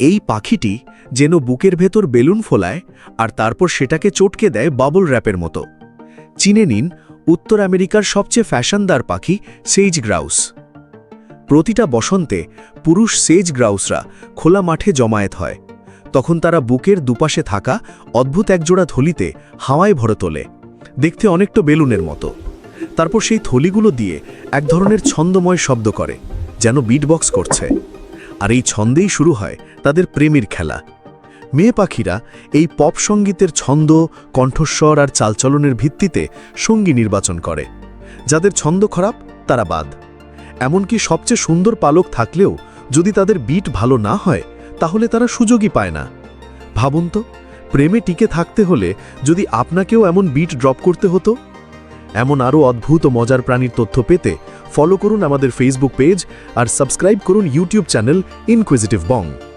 এই পাখিটি যেন বুকের ভেতর বেলুন ফোলায় আর তারপর সেটাকে চটকে দেয় বাবল র্যাপের মতো। চিনে নিন উত্তর আমেরিকার সবচেয়ে ফ্যাশনদার পাখি সেজ গ্রাউস। প্রতিটা বসন্তে পুরুষ সেজ গ্রাউসরা খোলা মাঠে জমায়েত হয়। তখন তারা বুকের দুপাশে থাকা অদ্ভুত একজোড়া থলিতে হাওয়ায় ভরে তোলে, দেখতে অনেকটা বেলুনের মতো। তারপর সেই থলিগুলো দিয়ে এক ধরনের ছন্দময় শব্দ করে, যেন বিটবক্স করছে। আর এই ছন্দেই শুরু হয় তাদের প্রেমের খেলা। মেয়ে পাখিরা এই পপ সঙ্গীতের ছন্দ, কণ্ঠস্বর আর চালচলনের ভিত্তিতে সঙ্গী নির্বাচন করে। যাদের ছন্দ খারাপ তারা বাদ। এমনকি সবচেয়ে সুন্দর পালক থাকলেও যদি তাদের বিট ভালো না হয় তাহলে তারা সুযোগই পায় না। ভাবুন তো, প্রেমে টিকে থাকতে হলে যদি আপনাকেও এমন বিট ড্রপ করতে হতো। এমন আরও অদ্ভুত ও মজার প্রাণীর তথ্য পেতে ফলো করুন আমাদের ফেসবুক পেজ আর সাবস্ক্রাইব করুন ইউটিউব চ্যানেল ইনকুইজিটিভ বং।